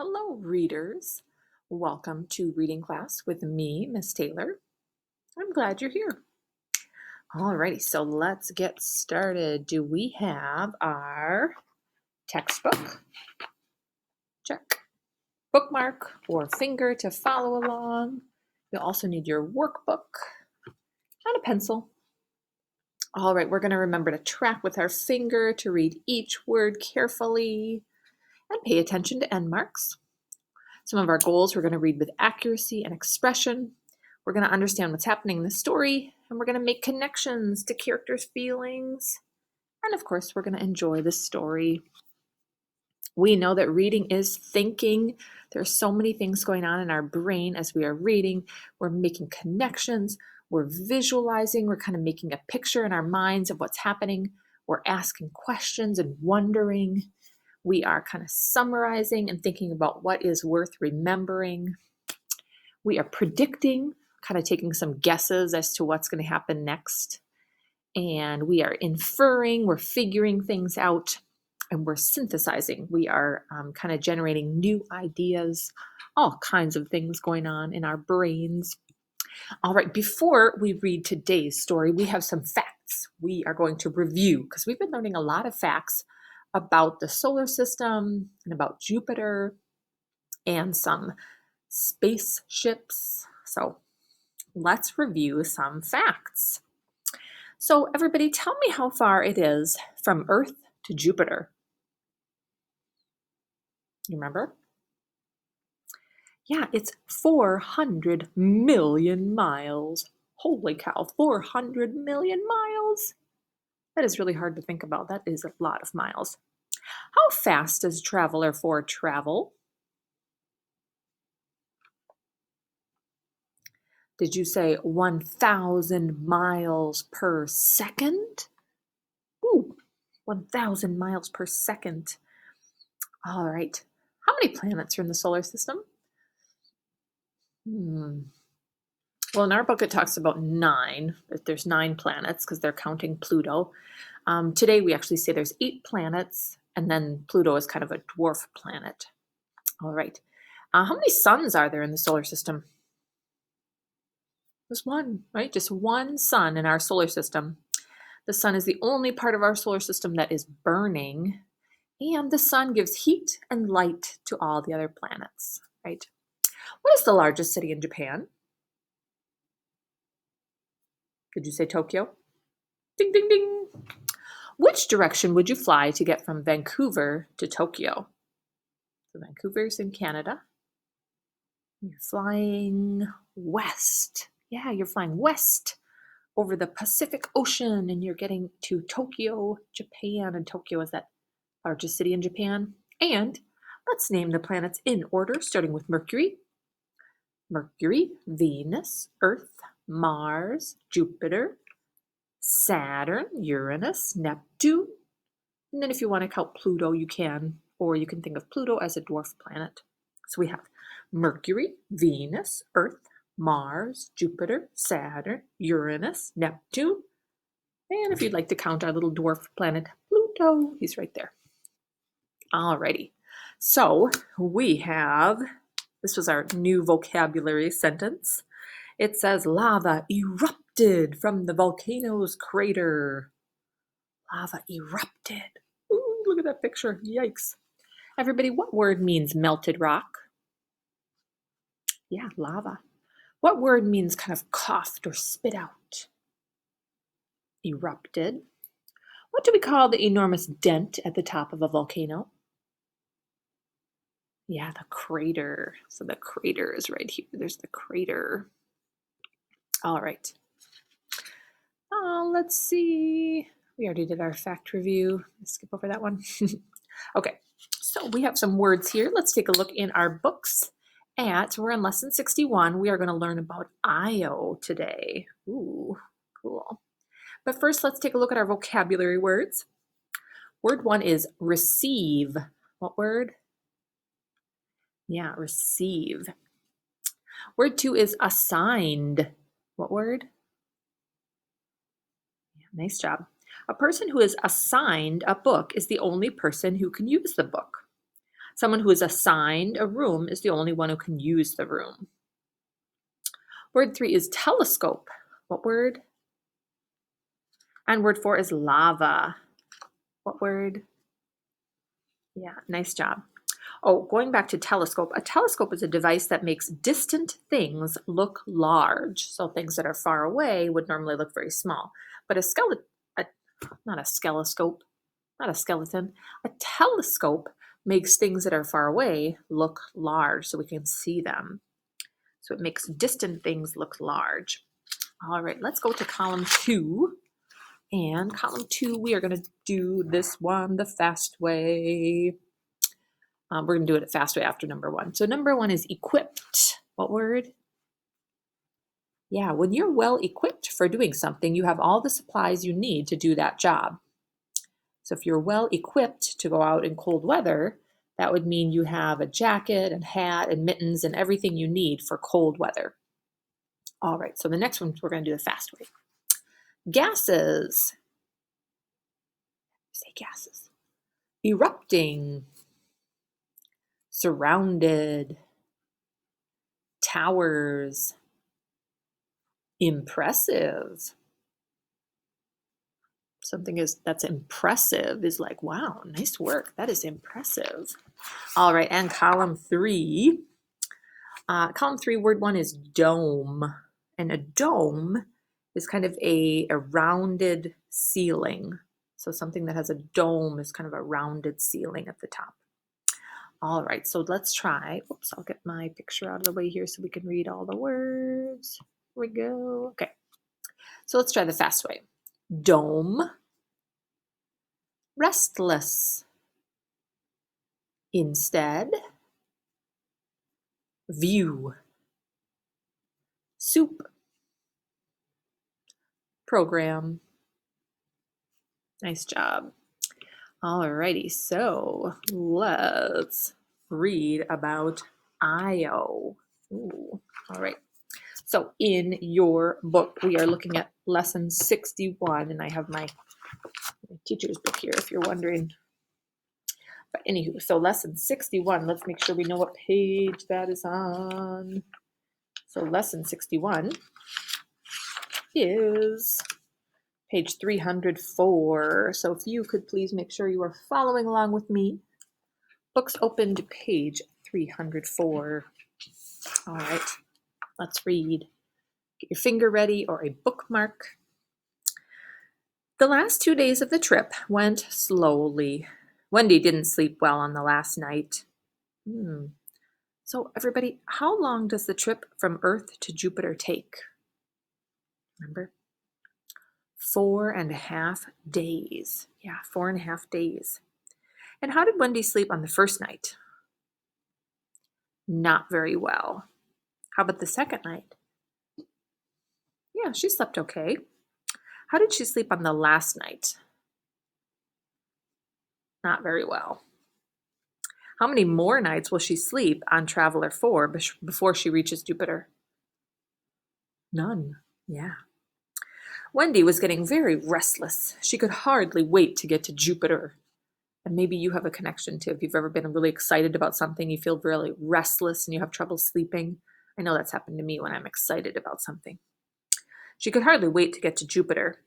Hello, readers. Welcome to reading class with me, Miss Taylor. I'm glad you're here. Alrighty, so let's get started. Do we have our textbook? Check. Bookmark or finger to follow along. You'll also need your workbook and a pencil. All right, we're going to remember to track with our finger to read each word carefully and pay attention to end marks. Some of our goals, we're going to read with accuracy and expression. We're going to understand what's happening in the story, and we're going to make connections to characters' feelings. And of course, we're going to enjoy the story. We know that reading is thinking. There's so many things going on in our brain as we are reading. We're making connections. We're visualizing. We're kind of making a picture in our minds of what's happening. We're asking questions and wondering. We are kind of summarizing and thinking about what is worth remembering. We are predicting, kind of taking some guesses as to what's going to happen next. And we are inferring, we're figuring things out, and we're synthesizing. We are kind of generating new ideas, all kinds of things going on in our brains. All right, before we read today's story, we have some facts we are going to review because we've been learning a lot of facts about the solar system and about Jupiter and some spaceships. So let's review some facts. So everybody, tell me how far it is from Earth to Jupiter. You remember? Yeah, it's 400 million miles. Holy cow, 400 million miles? That is really hard to think about. That is a lot of miles. How fast does Traveler 4 travel? Did you say 1,000 miles per second? Ooh, 1,000 miles per second. All right. How many planets are in the solar system? Well, in our book, it talks about 9. There's 9 planets because they're counting Pluto. Today, we actually say there's 8 planets, and then Pluto is kind of a dwarf planet. All right. How many suns are there in the solar system? Just one, right? Just one sun in our solar system. The sun is the only part of our solar system that is burning, and the sun gives heat and light to all the other planets, right? What is the largest city in Japan? Did you say Tokyo? Ding, ding, ding. Which direction would you fly to get from Vancouver to Tokyo? So Vancouver's in Canada. You're flying west. Yeah, you're flying west over the Pacific Ocean and you're getting to Tokyo, Japan. And Tokyo is that largest city in Japan. And let's name the planets in order, starting with Mercury. Mercury, Venus, Earth, Mars, Jupiter, Saturn, Uranus, Neptune. And then if you want to count Pluto, you can, or you can think of Pluto as a dwarf planet. So we have Mercury, Venus, Earth, Mars, Jupiter, Saturn, Uranus, Neptune. And if you'd like to count our little dwarf planet, Pluto, he's right there. Alrighty. So we have, this was our new vocabulary sentence. It says lava erupted from the volcano's crater. Lava erupted. Ooh, look at that picture. Yikes. Everybody, what word means melted rock? Yeah, lava. What word means kind of coughed or spit out? Erupted. What do we call the enormous dent at the top of a volcano? Yeah, the crater. So the crater is right here. There's the crater. All right. Let's see. We already did our fact review. Let's skip over that one. Okay, so we have some words here. Let's take a look in our books. We're in lesson 61. We are going to learn about Io today. Ooh, cool. But first, let's take a look at our vocabulary words. Word 1 is receive. What word? Yeah, receive. Word 2 is assigned. What word? Yeah, nice job. A person who is assigned a book is the only person who can use the book. Someone who is assigned a room is the only one who can use the room. Word 3 is telescope. What word? And word 4 is lava. What word? Yeah, nice job. Oh, going back to telescope. A telescope is a device that makes distant things look large. So things that are far away would normally look very small. But a skeleton, not a skelescope, not a skeleton, a telescope makes things that are far away look large so we can see them. So it makes distant things look large. All right, let's go to column 2. And column 2, we are going to do this one the fast way. We're going to do it a fast way after number 1. So number 1 is equipped. What word? Yeah, when you're well equipped for doing something, you have all the supplies you need to do that job. So if you're well equipped to go out in cold weather, that would mean you have a jacket and hat and mittens and everything you need for cold weather. All right, so the next one, we're going to do the fast way. Gases. Say gases. Erupting. Surrounded. Towers. Impressive. Something that's impressive is like, wow, nice work. That is impressive. All right, and column 3. Column 3, word 1 is dome. And a dome is kind of a rounded ceiling. So something that has a dome is kind of a rounded ceiling at the top. All right, so let's try. Oops, I'll get my picture out of the way here so we can read all the words. Here we go. Okay, so let's try the fast way. Dome. Restless. Instead. View. Soup. Program. Nice job. Alrighty, so let's read about Io. Ooh, all right. So in your book, we are looking at lesson 61, and I have my teacher's book here if you're wondering. But anywho, so lesson 61, let's make sure we know what page that is on. So lesson 61 is page 304. So if you could please make sure you are following along with me. Books open to page 304. All right, let's read. Get your finger ready or a bookmark. The last 2 days of the trip went slowly. Wendy didn't sleep well on the last night. So everybody, how long does the trip from Earth to Jupiter take? Remember? 4.5 days. Yeah, 4.5 days. And how did Wendy sleep on the first night? Not very well. How about the second night? Yeah, she slept okay. How did she sleep on the last night? Not very well. How many more nights will she sleep on Traveler 4 before she reaches Jupiter? None. Yeah. Wendy was getting very restless. She could hardly wait to get to Jupiter. And maybe you have a connection too. If you've ever been really excited about something, you feel really restless and you have trouble sleeping. I know that's happened to me when I'm excited about something. She could hardly wait to get to Jupiter.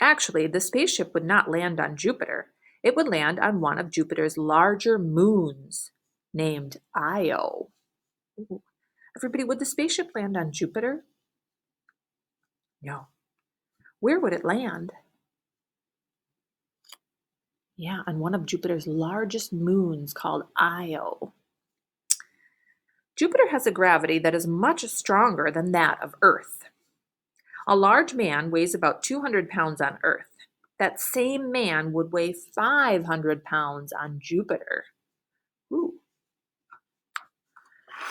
Actually, the spaceship would not land on Jupiter. It would land on one of Jupiter's larger moons, named Io. Ooh. Everybody, would the spaceship land on Jupiter? No. Where would it land? Yeah, on one of Jupiter's largest moons called Io. Jupiter has a gravity that is much stronger than that of Earth. A large man weighs about 200 pounds on Earth. That same man would weigh 500 pounds on Jupiter. Ooh.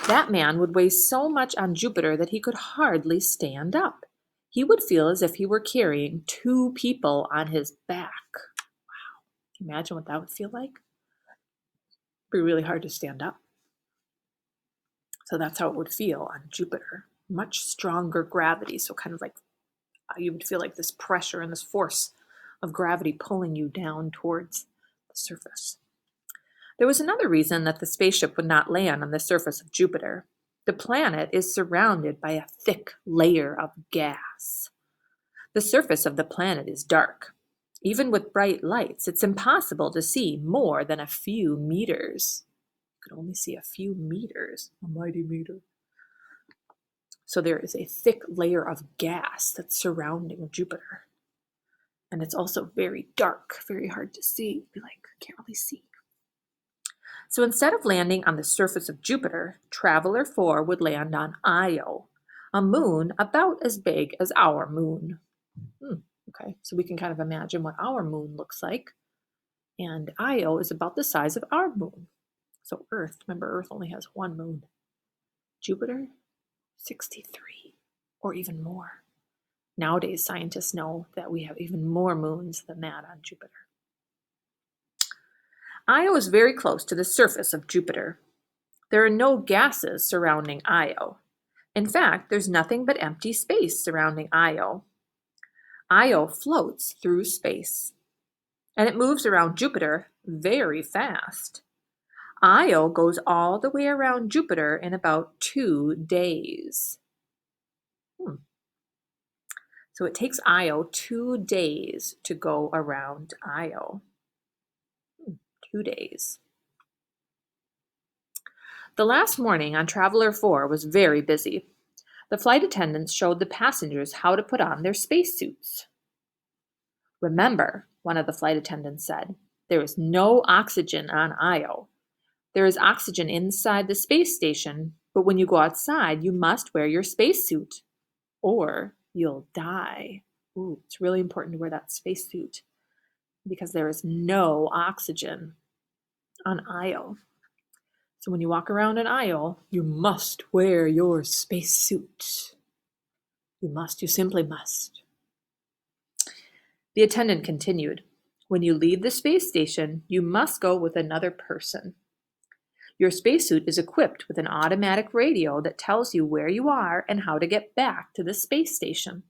That man would weigh so much on Jupiter that he could hardly stand up. He would feel as if he were carrying 2 people on his back. Wow. Can you imagine what that would feel like? It'd be really hard to stand up. So that's how it would feel on Jupiter. Much stronger gravity. So kind of like you would feel like this pressure and this force of gravity pulling you down towards the surface. There was another reason that the spaceship would not land on the surface of Jupiter. The planet is surrounded by a thick layer of gas. The surface of the planet is dark. Even with bright lights, it's impossible to see more than a few meters. You could only see a few meters, a mighty meter. So there is a thick layer of gas that's surrounding Jupiter. And it's also very dark, very hard to see. Be like, can't really see. So instead of landing on the surface of Jupiter, Traveler 4 would land on Io, a moon about as big as our moon. Okay, so we can kind of imagine what our moon looks like. And Io is about the size of our moon. So Earth, remember Earth only has one moon. Jupiter, 63 or even more. Nowadays, scientists know that we have even more moons than that on Jupiter. Io is very close to the surface of Jupiter. There are no gases surrounding Io. In fact, there's nothing but empty space surrounding Io. Io floats through space, and it moves around Jupiter very fast. Io goes all the way around Jupiter in about 2 days. So it takes Io 2 days to go around Io. 2 days. The last morning on Traveler 4 was very busy. The flight attendants showed the passengers how to put on their spacesuits. Remember, one of the flight attendants said, there is no oxygen on Io. There is oxygen inside the space station, but when you go outside, you must wear your spacesuit, or you'll die. Ooh, it's really important to wear that spacesuit because there is no oxygen on Io. So when you walk around an Io, you must wear your spacesuit. You simply must. The attendant continued, when you leave the space station, you must go with another person. Your spacesuit is equipped with an automatic radio that tells you where you are and how to get back to the space station.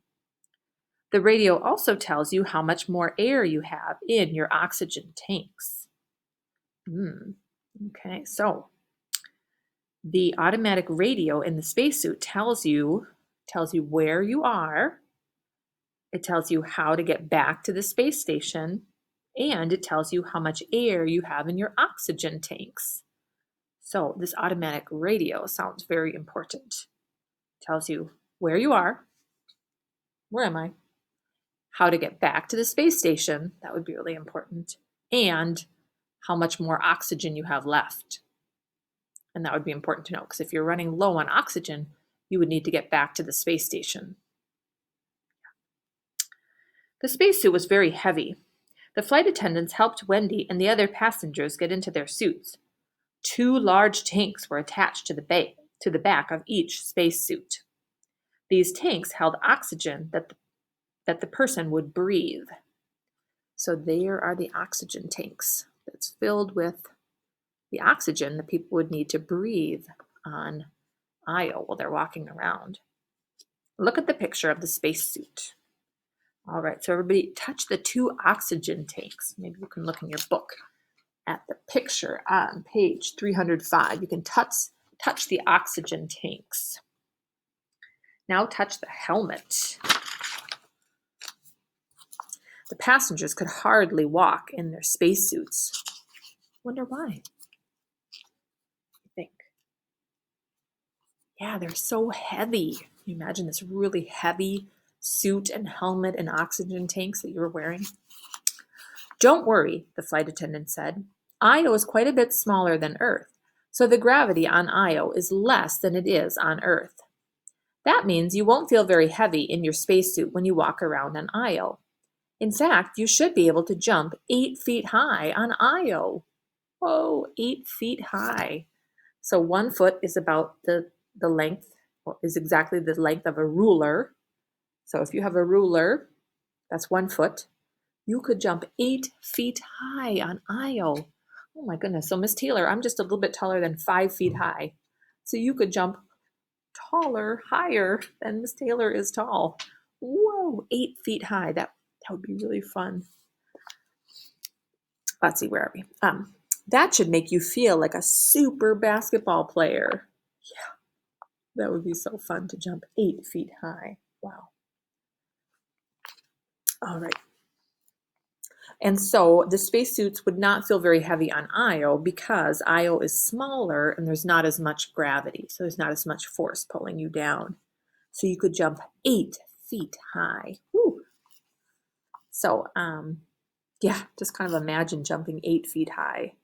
The radio also tells you how much more air you have in your oxygen tanks. Okay, so the automatic radio in the spacesuit tells you where you are, it tells you how to get back to the space station, and it tells you how much air you have in your oxygen tanks. So this automatic radio sounds very important. It tells you where you are, where am I, how to get back to the space station, that would be really important, and how much more oxygen you have left. And that would be important to know, because if you're running low on oxygen, you would need to get back to the space station. The spacesuit was very heavy. The flight attendants helped Wendy and the other passengers get into their suits. 2 large tanks were attached to the back of each spacesuit. These tanks held oxygen that the person would breathe. So there are the oxygen tanks that's filled with the oxygen that people would need to breathe on Io while they're walking around. Look at the picture of the spacesuit. All right, so everybody touch the 2 oxygen tanks. Maybe you can look in your book at the picture on page 305. You can touch the oxygen tanks. Now touch the helmet. The passengers could hardly walk in their spacesuits. Wonder why? I think. Yeah, they're so heavy. Can you imagine this really heavy suit and helmet and oxygen tanks that you were wearing? Don't worry, the flight attendant said. Io is quite a bit smaller than Earth, so the gravity on Io is less than it is on Earth. That means you won't feel very heavy in your spacesuit when you walk around on Io. In fact, you should be able to jump 8 feet high on Io. Whoa, 8 feet high. So 1 foot is about the length, or is exactly the length of a ruler. So if you have a ruler, that's 1 foot. You could jump 8 feet high on Io. Oh my goodness. So Miss Taylor, I'm just a little bit taller than 5 feet high. So you could jump taller, higher than Miss Taylor is tall. Whoa, 8 feet high. That would be really fun. Let's see, where are we? That should make you feel like a super basketball player. Yeah, that would be so fun to jump 8 feet high. Wow. All right. And so the spacesuits would not feel very heavy on Io because Io is smaller and there's not as much gravity. So there's not as much force pulling you down. So you could jump 8 feet high. Woo. So, yeah, just kind of imagine jumping 8 feet high.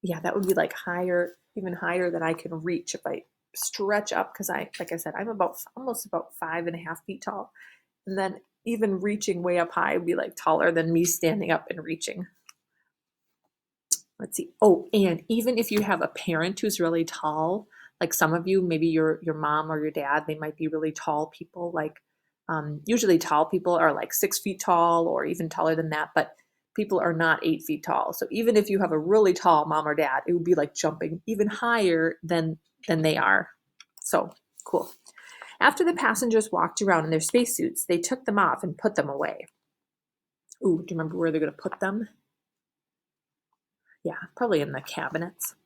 Yeah, that would be like higher, even higher than I can reach if I stretch up, because like I said, I'm almost about 5.5 feet tall. And then even reaching way up high would be like taller than me standing up and reaching. Let's see. Oh, and even if you have a parent who's really tall, like some of you, maybe your mom or your dad, they might be really tall people. Like usually tall people are like 6 feet tall or even taller than that, but people are not 8 feet tall. So even if you have a really tall mom or dad, it would be like jumping even higher than they are. So cool. After the passengers walked around in their spacesuits, they took them off and put them away. Ooh, do you remember where they're going to put them? Yeah, probably in the cabinets.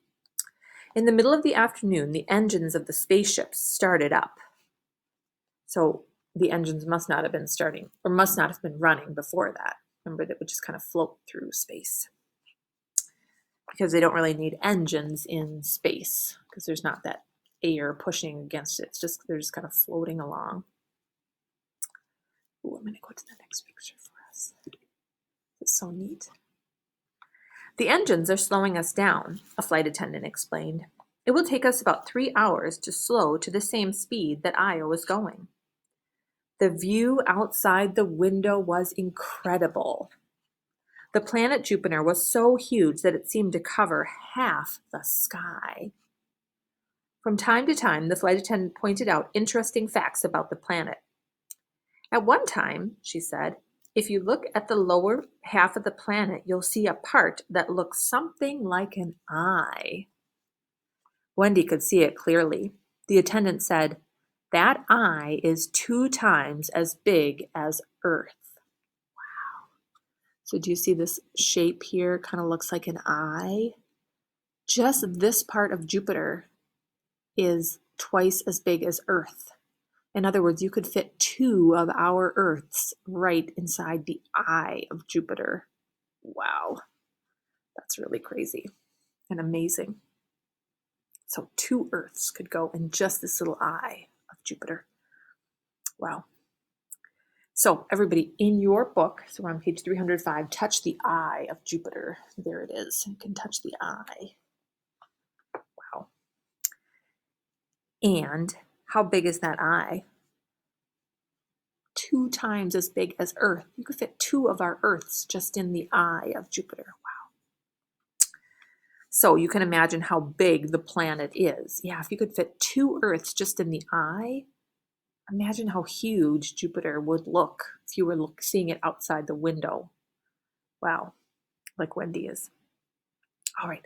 In the middle of the afternoon, the engines of the spaceships started up. So the engines must not have been starting, or must not have been running before that. Remember, that would just kind of float through space. Because they don't really need engines in space, because there's not that air pushing against it. It's just, they're just kind of floating along. Ooh, I'm going to go to the next picture for us. It's so neat. The engines are slowing us down, a flight attendant explained. It will take us about 3 hours to slow to the same speed that Io is going. The view outside the window was incredible. The planet Jupiter was so huge that it seemed to cover half the sky. From time to time, the flight attendant pointed out interesting facts about the planet. At one time, she said, if you look at the lower half of the planet, you'll see a part that looks something like an eye. Wendy could see it clearly. The attendant said, that eye is 2 times as big as Earth. Wow. So do you see this shape here? Kind of looks like an eye. Just this part of Jupiter is twice as big as Earth. In other words, you could fit 2 of our Earths right inside the eye of Jupiter. Wow. That's really crazy and amazing. So 2 Earths could go in just this little eye of Jupiter. Wow. So everybody, in your book, so we're on page 305, touch the eye of Jupiter. There it is. You can touch the eye. Wow. And how big is that eye? 2 times as big as Earth. You could fit 2 of our Earths just in the eye of Jupiter. Wow. So you can imagine how big the planet is. Yeah, if you could fit 2 Earths just in the eye, imagine how huge Jupiter would look if you were seeing it outside the window. Wow, like Wendy is. All right,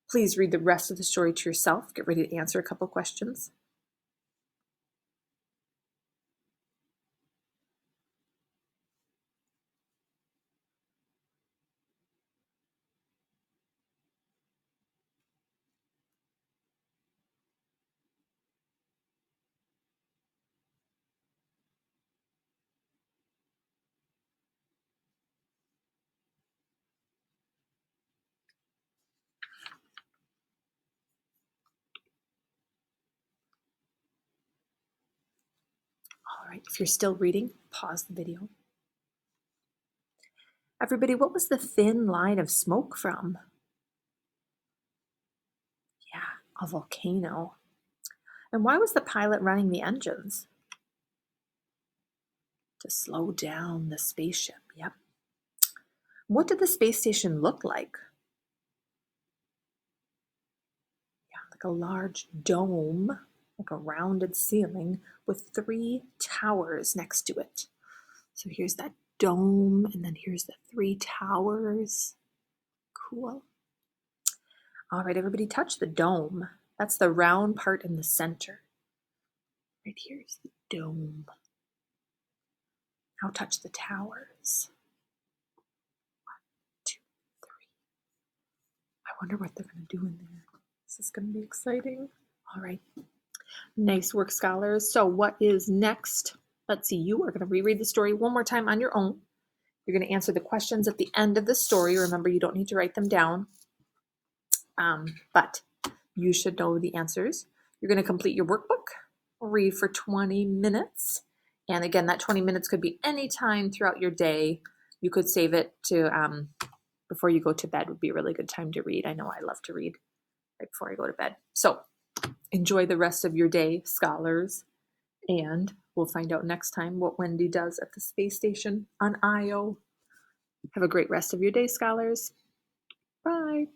please read the rest of the story to yourself. Get ready to answer a couple questions. All right, if you're still reading, pause the video. Everybody, what was the thin line of smoke from? Yeah, a volcano. And why was the pilot running the engines? To slow down the spaceship. Yep. What did the space station look like? Yeah, like a large dome, like a rounded ceiling with 3 towers next to it. So here's that dome, and then here's the 3 towers. Cool. All right, everybody touch the dome. That's the round part in the center. Right here's the dome. Now touch the towers. 1, 2, 3. wonder what they're going to do in there. This is going to be exciting. All right. Nice work, scholars. So what is next? Let's see. You are going to reread the story one more time on your own. You're going to answer the questions at the end of the story. Remember, you don't need to write them down, but you should know the answers. You're going to complete your workbook, read for 20 minutes. And again, that 20 minutes could be any time throughout your day. You could save it to before you go to bed would be a really good time to read. I know I love to read right before I go to bed. So enjoy the rest of your day, scholars. And we'll find out next time what Wendy does at the space station on Io. Have a great rest of your day, scholars. Bye.